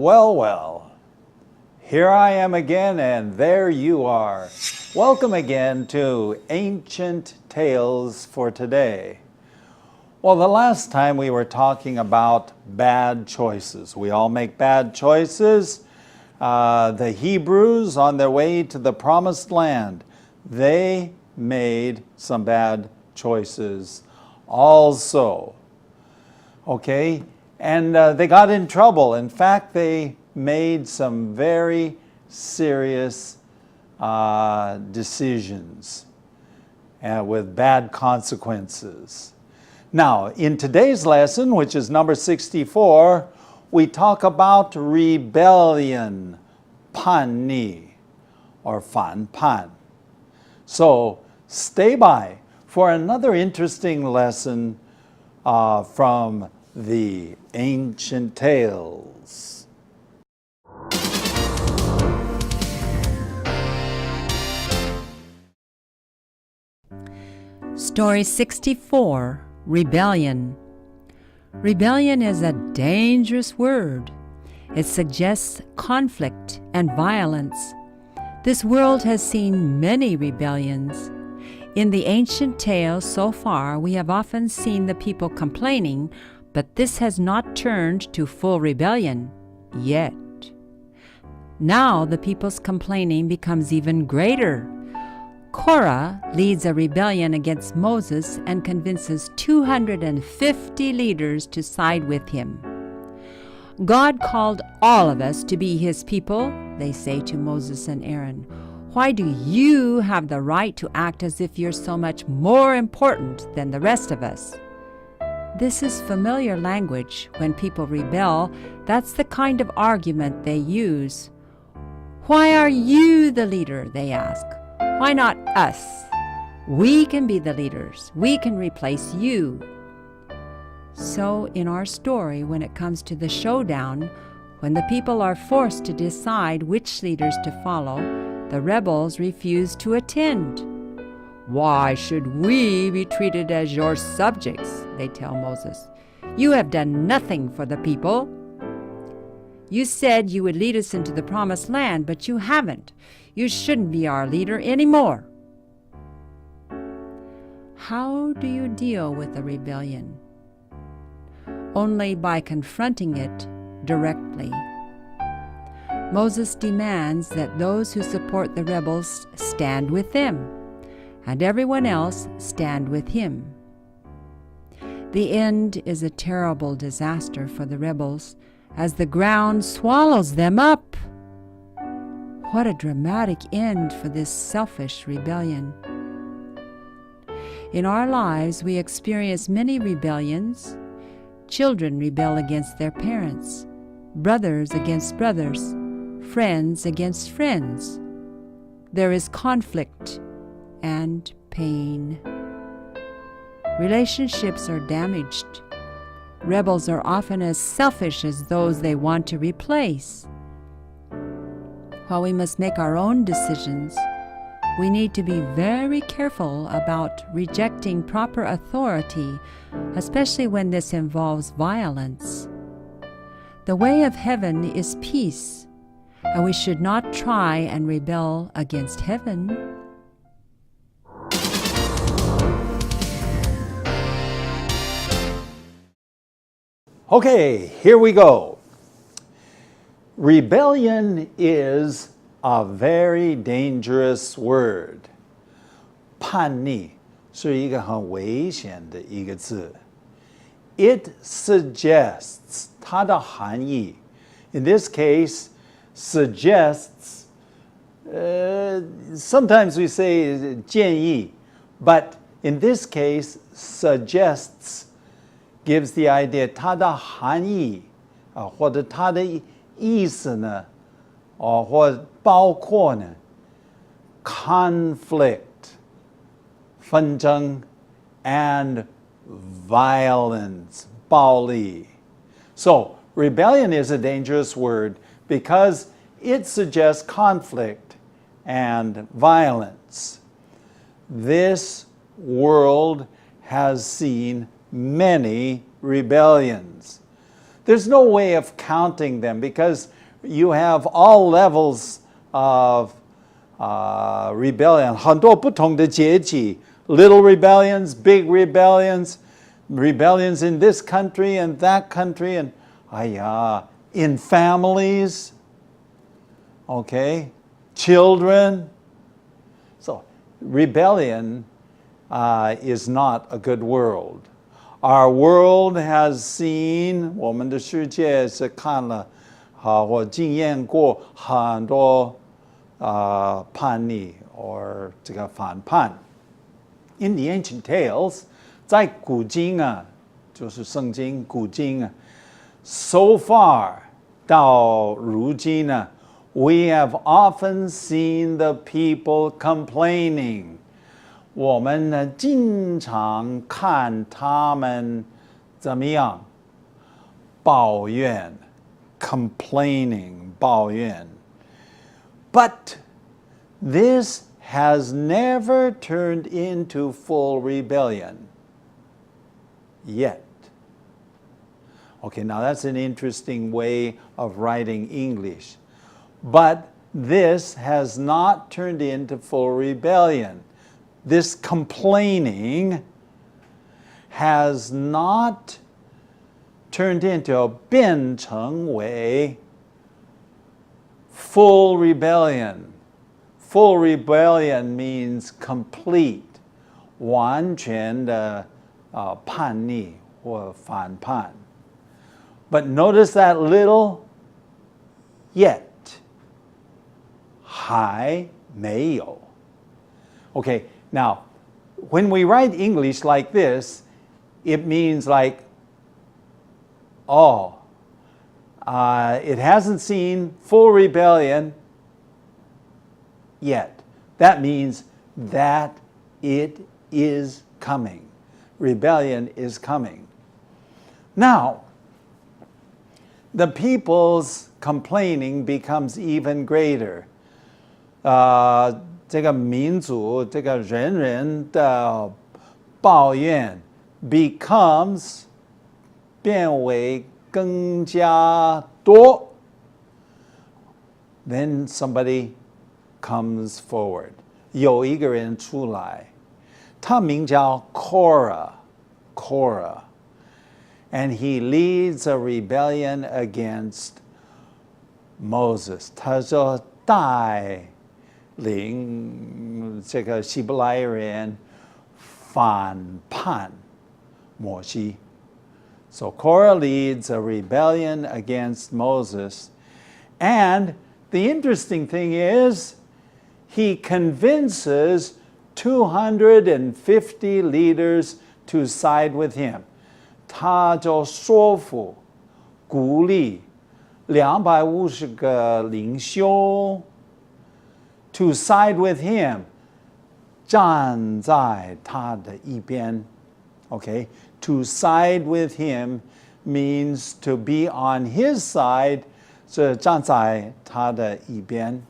Well, well, here I am again, and there you are. Welcome again to Ancient Tales for Today. Well, the last time we were talking about bad choices. We all make bad choices. The Hebrews, on their way to the Promised Land, they made some bad choices also. Okay? And they got in trouble. In fact, they made some very serious decisions with bad consequences. Now, in today's lesson, which is number 64, we talk about rebellion, 叛逆, or 反叛. So, stay by for another interesting lesson from the Ancient Tales. Story 64, Rebellion. Rebellion is a dangerous word. It suggests conflict and violence. This world has seen many rebellions. In the ancient tales so far, we have often seen the people complaining, but this has not turned to full rebellion yet. Now the people's complaining becomes even greater. Korah leads a rebellion against Moses and convinces 250 leaders to side with him. God called all of us to be his people, they say to Moses and Aaron. Why do you have the right to act as if you're so much more important than the rest of us? This is familiar language. When people rebel, that's the kind of argument they use. Why are you the leader, they ask. Why not us? We can be the leaders. We can replace you. So in our story, when it comes to the showdown, when the people are forced to decide which leaders to follow, the rebels refuse to attend. Why should we be treated as your subjects? They tell Moses. You have done nothing for the people. You said you would lead us into the promised land, but you haven't. You shouldn't be our leader anymore. How do you deal with a rebellion? Only by confronting it directly. Moses demands that those who support the rebels stand with them, and everyone else stand with him. The end is a terrible disaster for the rebels as the ground swallows them up. What a dramatic end for this selfish rebellion. In our lives, we experience many rebellions. Children rebel against their parents, brothers against brothers, friends against friends. There is conflict and pain. Relationships are damaged. Rebels are often as selfish as those they want to replace. While we must make our own decisions, we need to be very careful about rejecting proper authority, especially when this involves violence. The way of heaven is peace, and we should not try and rebel against heaven. Okay, here we go. Rebellion is a very dangerous word. 叛逆是一个很危险的一个字。It suggests 它的含义 in this case suggests sometimes we say 建议 but in this case suggests gives the idea 它的含义或者它的意思呢或包括呢 conflict 纷争 and violence 暴力 So rebellion is a dangerous word because it suggests conflict and violence. This world has seen many rebellions. There's no way of counting them because you have all levels of rebellion. 很多不同的阶级 little rebellions, big rebellions, rebellions in this country and that country, and in families, okay, children. So rebellion is not a good world. Our world has seen 我们的世界是看了或经验过很多叛逆 or 这个反叛。In the ancient tales, 在古今就是圣经古今so far 到如今we have often seen the people complaining. 我们经常看他们怎么样抱怨 complaining 抱怨 But this has never turned into full rebellion yet. Okay, now that's an interesting way of writing English. But this has not turned into full rebellion. This complaining has not turned into 变成为 full rebellion. Full rebellion means complete, 完全的叛逆或反叛. But notice that little yet. 还没有. Okay, now, when we write English like this, it means like, it hasn't seen full rebellion yet. That means that it is coming. Rebellion is coming. Now, the people's complaining becomes even greater. 这个民族，这个人人的抱怨 becomes 变为更加多. Then somebody comes forward. 有一个人出来，他名叫 Korah. And he leads a rebellion against Moses. 他说带领这个希伯来人反叛摩西。So Korah leads a rebellion against Moses. And the interesting thing is, he convinces 250 leaders to side with him. 他就说服、鼓励250个领袖 to side with him, 站在他的一边. Okay? To side with him means to be on his side, 是站在他的一边.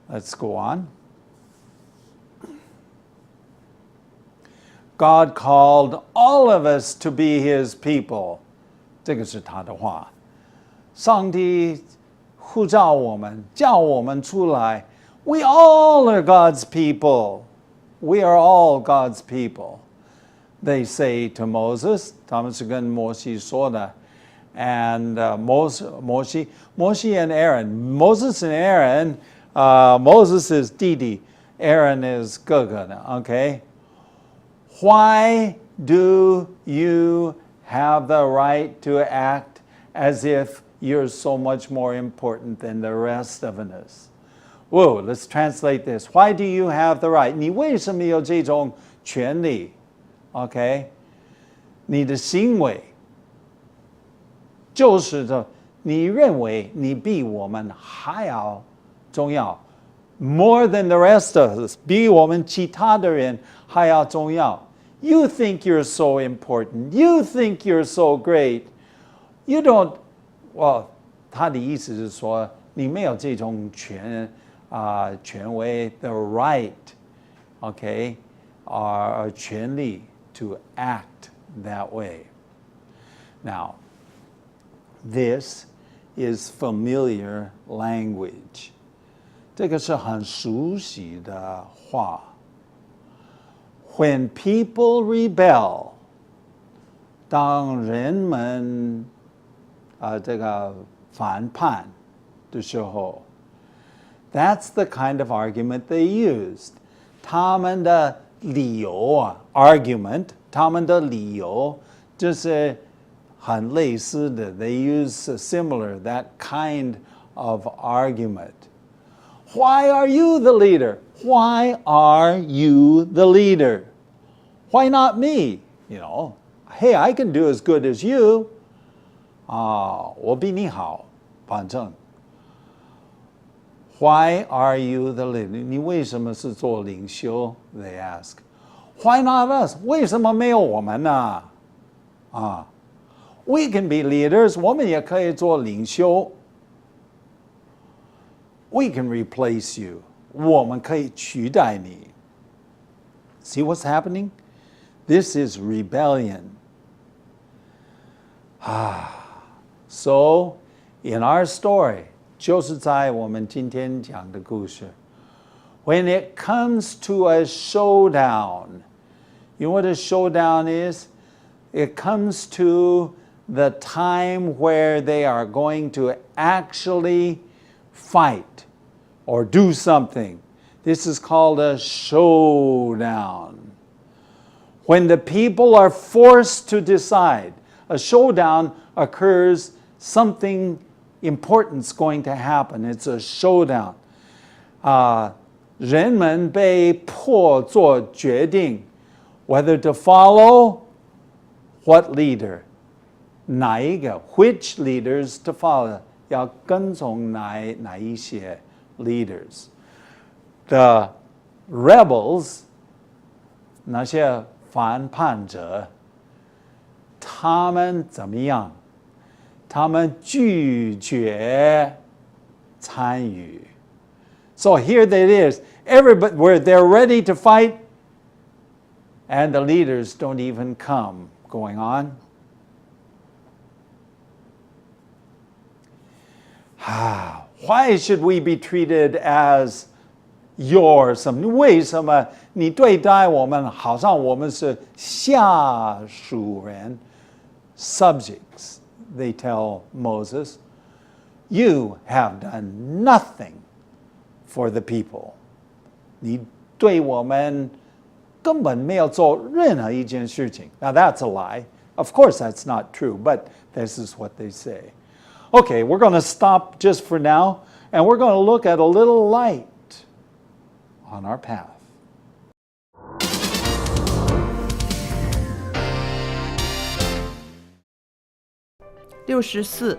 Let's go on. God called all of us to be his people. 这个是他的话。上帝呼召我们，叫我们出来。We all are God's people. We are all God's people. They say to Moses, 他们是跟摩西说的。And Moshe and Aaron. Moses and Aaron, Moses is 弟弟, Aaron is 哥哥的, okay? Why do you have the right to act as if you're so much more important than the rest of us? Whoa, let's translate this. Why do you have the right? 你为什么有这种权利? Okay? 你的行为就是说，你认为你比我们还要重要 more than the rest of us, 比我们其他的人还要重要. You think you're so important. You think you're so great. You don't, well, 他的意思是说，你没有这种权威 the right, okay, or 权利 to act that way. Now, this is familiar language. 这个是很熟悉的话。When people rebel, 当人们这个反叛的时候 that's the kind of argument they used. 他们的理由argument, 他们的理由就是很类似的 they use similar, that kind of argument. Why are you the leader? Why are you the leader? Why not me? You know, hey, I can do as good as you. 我比你好，反正。Why are you the leader? 你为什么是做领袖 They ask. Why not us? 为什么没有我们呢？We can be leaders. 我们也可以做领袖。We can replace you. 我们可以取代你。See what's happening? This is rebellion. So, in our story, 就是在我们今天讲的故事 when it comes to a showdown, you know what a showdown is? It comes to the time where they are going to actually fight or do something. This is called a showdown. When the people are forced to decide, a showdown occurs, something important's going to happen. It's a showdown. 人们被迫做决定 whether to follow what leader, 哪一个 which leaders to follow, 要跟从哪一些 leaders. The rebels, 那些反叛者，他们怎么样？他们拒绝参与。So here that is, everybody, where they're ready to fight, and the leaders don't even come. Going on. Why should we be treated as your some? 为什么你对待我们好像我们是下属人 ？Subjects, they tell Moses, you have done nothing for the people. 你对我们根本没有做任何一件事情。Now that's a lie. Of course that's not true, but this is what they say. Okay, we're going to stop just for now, and we're going to look at a little light on our path. 64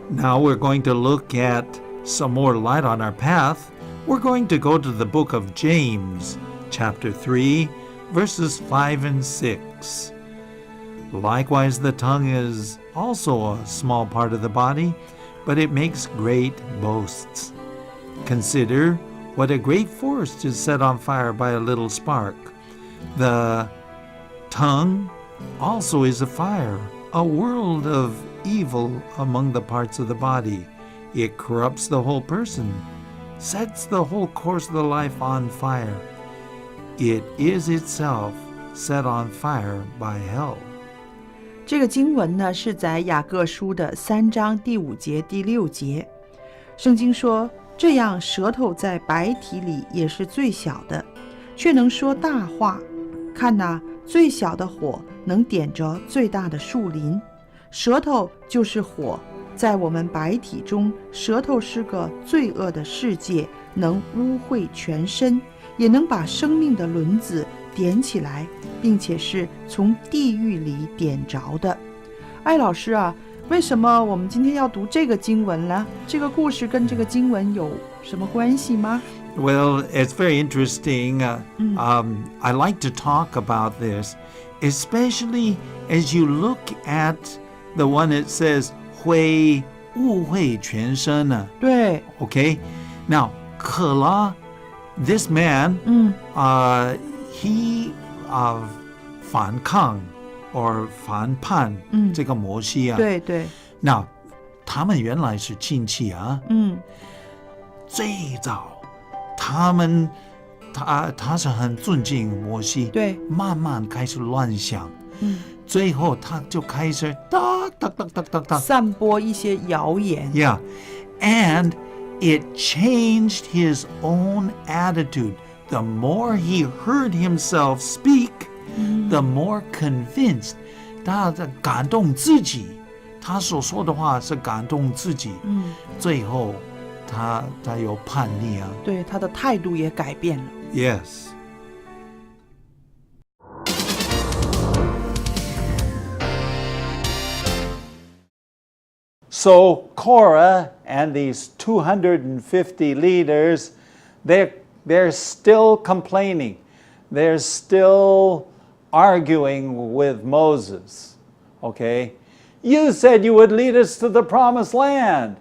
Now we're going to look at some more light on our path. We're going to go to the book of James, chapter 3, verses 5 and 6. Likewise, the tongue is also a small part of the body, but it makes great boasts. Consider what a great forest is set on fire by a little spark. The tongue also is a fire, a world of evil among the parts of the body. It corrupts the whole person, sets the whole course of the life on fire. It is itself set on fire by hell. 这个经文呢，是在雅各书的3章第5节、第6节。圣经说，这样舌头在白体里也是最小的，却能说大话。看哪，最小的火能点着最大的树林。舌头就是火，在我们白体中，舌头是个罪恶的世界，能污秽全身，也能把生命的轮子点起来，并且是从地狱里点着的。艾老师啊，为什么我们今天要读这个经文呢？这个故事跟这个经文有什么关系吗？ Well, it's very interesting. I like to talk about this, especially as you look at the one that says 会误会全身啊。对 Okay, now 可拉 this man, he 反抗 or 反叛这个摩西啊。对对 Now 他们原来是亲戚啊。最早他是很尊敬摩西，对，慢慢开始乱想，最后他就开始散播一些谣言。 Yeah, and it changed his own attitude. The more he heard himself speak, the more convinced. 他感动自己，他所说的话是感动自己。最后他有叛逆啊。对，他的态度也改变了。 Yes. So Korah and these 250 leaders, they're still complaining. They're still arguing with Moses. Okay? You said you would lead us to the promised land.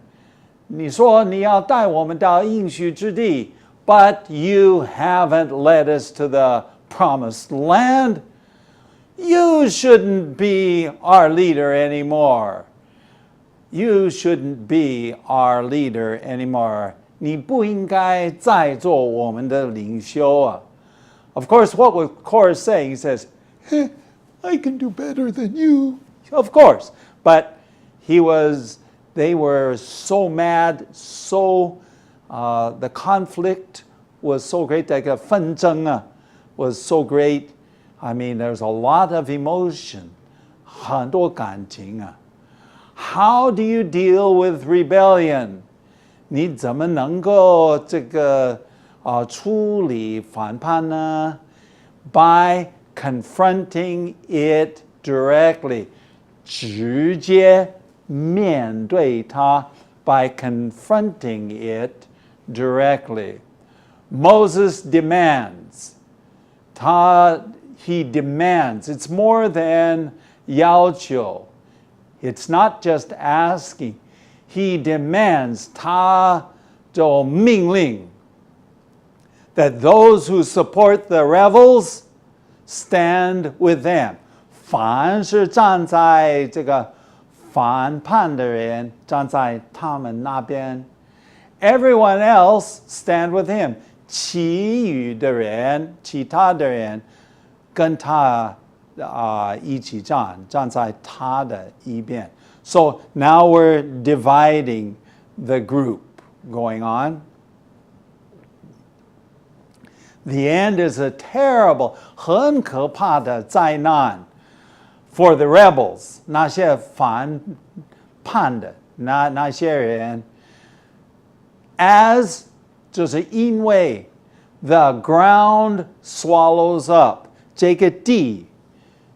你说你要带我们到应许之地, but you haven't led us to the promised land. You shouldn't be our leader anymore. You shouldn't be our leader anymore. 你不应该再做我们的领袖啊。Of course, what was Korah saying? He says, I can do better than you. Of course, but they were so mad, the conflict was so great, 这个纷争啊 was so great. I mean, there's a lot of emotion, 很多感情啊。How do you deal with rebellion? 你怎么能够处理反叛呢？ By confronting it directly. 直接面对它 by confronting it directly. Moses demands. He demands. It's more than 要求. It's not just asking. He demands, 他就命令 that those who support the rebels stand with them. 凡是站在这个反叛的人，站在他们那边。Everyone else stand with him. 其他的人跟他一起站在他的一边。So now we're dividing the group going on. The end is a terrible, 很可怕的灾难 for the rebels, 那些反叛的那些人。As 就是因为 the ground swallows up, 这个地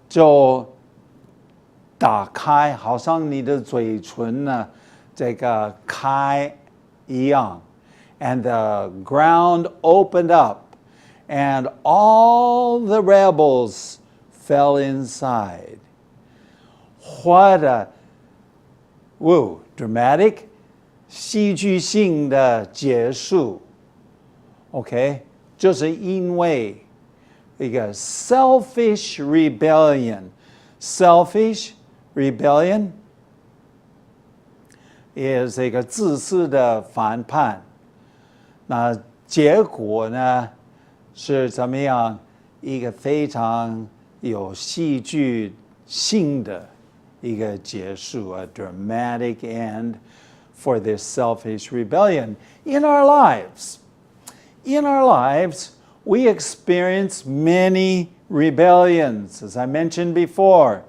就打开，好像你的嘴唇呢，这个开一样。And the ground opened up, and all the rebels fell inside. What a dramatic, 戏剧性的结束。OK， 就是因为一个 selfish rebellion。Selfish rebellion is 一个自私的反叛。那结果呢是怎么样？一个非常有戏剧性的一个结束 ，a dramatic end for this selfish rebellion in our lives. In our lives, we experience many rebellions, as I mentioned before.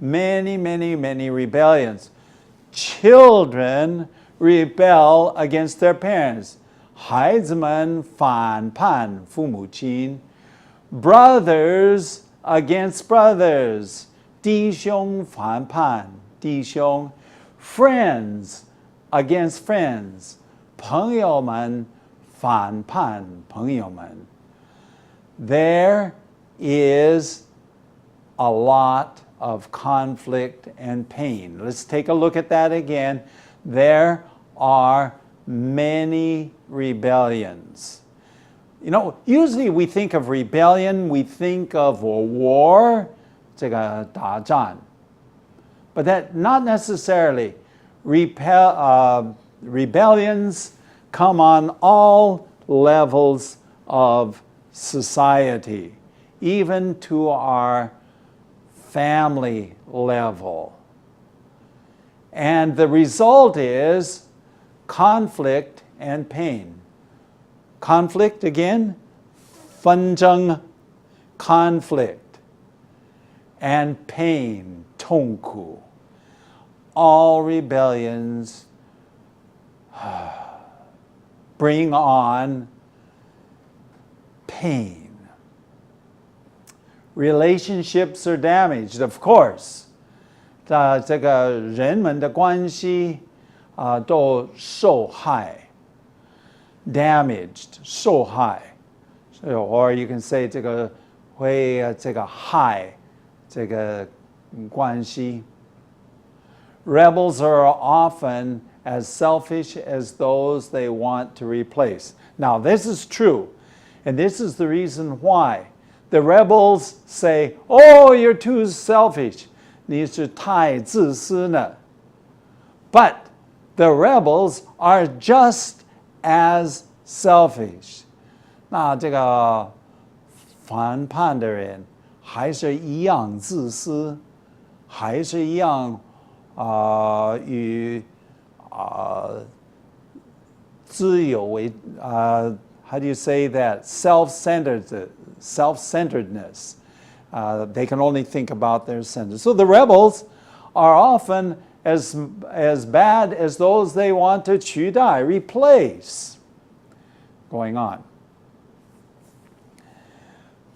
Many rebellions. Children rebel against their parents. 孩子们反叛父母亲。Brothers against brothers. 弟兄反叛弟兄。Friends against friends. 朋友们反叛朋友们。There is a lot of conflict and pain. Let's take a look at that again. There are many rebellions. You know, usually we think of rebellion, we think of a war, 这个打战. But that not necessarily. rebellions come on all levels of society, even to our family level. And the result is conflict and pain. Conflict again, 纷争, conflict, and pain, 痛苦. All rebellions bring on pain. Relationships are damaged, of course. 这个人们的关系都受害 damaged 受害 or you can say 这个会这个害这个关系 Rebels are often as selfish as those they want to replace. Now this is true, and this is the reason why the rebels say, "Oh, you're too selfish." 你是太自私了 But the rebels are just as selfish. 那这个反叛的人还是一样自私，还是一样与自由为how do you say that? Self-centeredness. They can only think about their centers. So the rebels are often as bad as those they want to 取代, replace. Going on.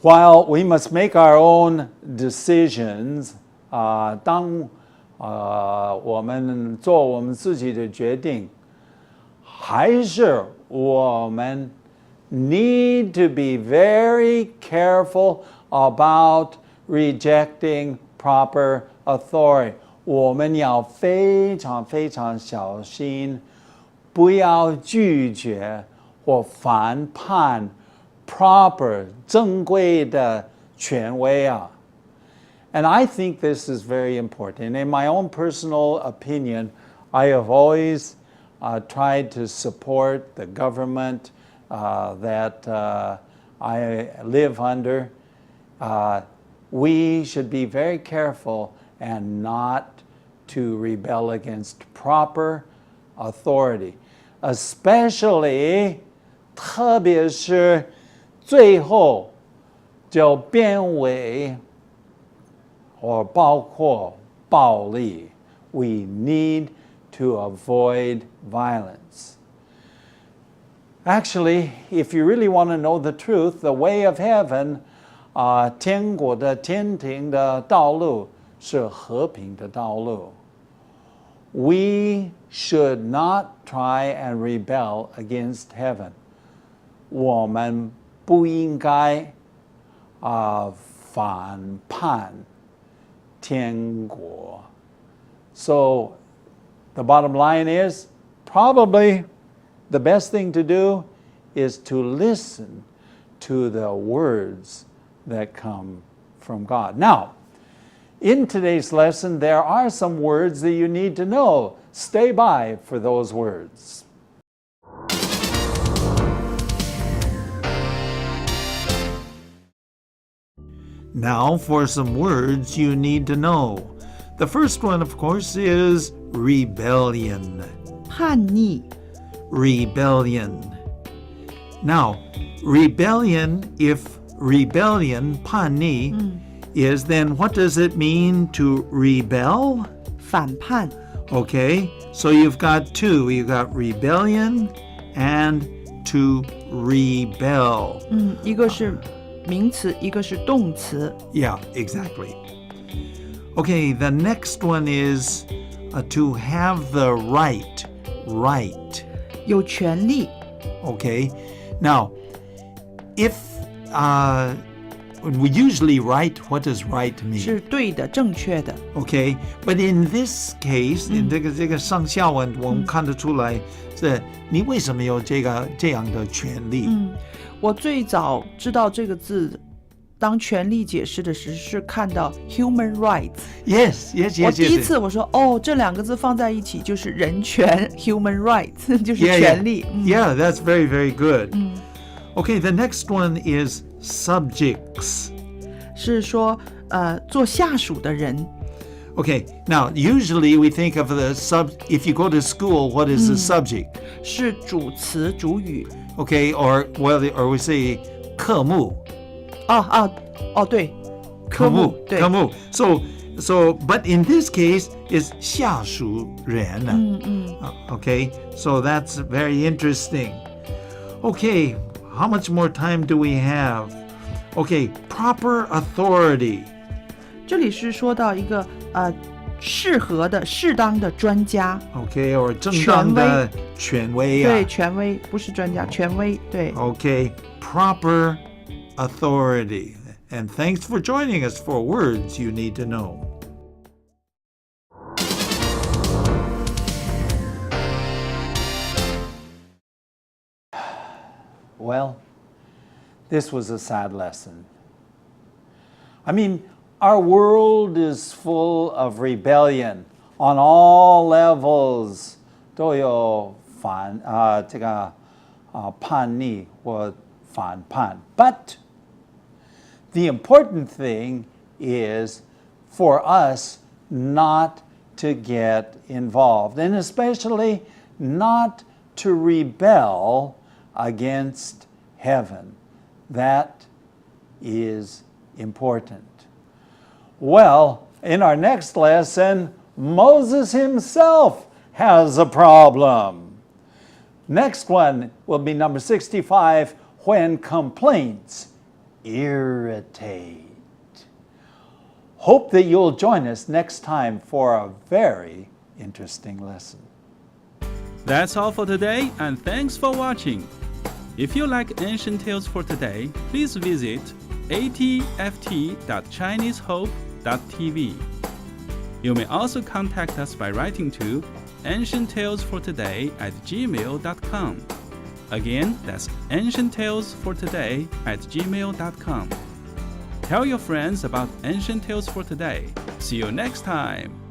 While we must make our own decisions, 当我们做我们自己的决定，还是我们 need to be very careful about rejecting proper authority. 我们要非常非常小心，不要拒绝或反叛 proper 正规的权威啊。And I think this is very important. In my own personal opinion, I have always tried to support the government that I live under. We should be very careful and not to rebel against proper authority, especially 特别是最后就变为或包括暴力 we need to avoid violence. Actually, if you really want to know the truth, the way of heaven, 天国的天庭的道路是和平的道路 We should not try and rebel against heaven. 我们不应该反叛天国 So the bottom line is probably the best thing to do is to listen to the words that come from God. Now, in today's lesson, there are some words that you need to know. Stay by for those words. Now for some words you need to know. The first one, of course, is rebellion. 叛逆 Rebellion. Now, rebellion, if rebellion, 叛逆, is then what does it mean to rebel? 反叛 Okay, so you've got two. You've got rebellion and to rebel. 一个是名词，一个是动词。 Yeah, exactly. Okay, the next one is to have the right. Right. 有权利 Okay, now, if we usually right, what does right mean? 是对的、正确的。 Okay, but in this case, in 这个上下文，我们看得出来是你为什么有这样的权利？我最早知道这个字当权力解释的时是看到 human rights。 Yes, yes, 我 yes, 第一 yes. 次我说哦，这两个字放在一起就是人权 human rights 就是 Yeah, 权利。 yeah. Yeah, that's very, very good. Okay, the next one is subjects. 是说做下属的人。 Okay, now usually we think of the if you go to school, what is the subject? 是主词主语。 Okay, or we say 科目。对，科目对。科目。So, but in this case, it's 下属人。Okay, so that's very interesting. Okay, how much more time do we have? Okay, proper authority. 这里是说到一个适合的、适当的专家。 Okay, or 正当的权威。对，权威不是专家，权威对。 Okay, proper authority. And thanks for joining us for Words You Need to Know. Well, this was a sad lesson. I mean, our world is full of rebellion on all levels. 都有叛逆或反叛. But the important thing is for us not to get involved, and especially not to rebel against heaven. That is important. Well, in our next lesson, Moses himself has a problem. Next one will be number 65, when complaints irritate. Hope that you'll join us next time for a very interesting lesson. That's all for today, and thanks for watching. If you like Ancient Tales for Today, please visit atft.chinesehope.tv. You may also contact us by writing to ancienttalesfortoday@gmail.com. Again, that's ancienttalesfortoday@gmail.com. Tell your friends about Ancient Tales for Today. See you next time.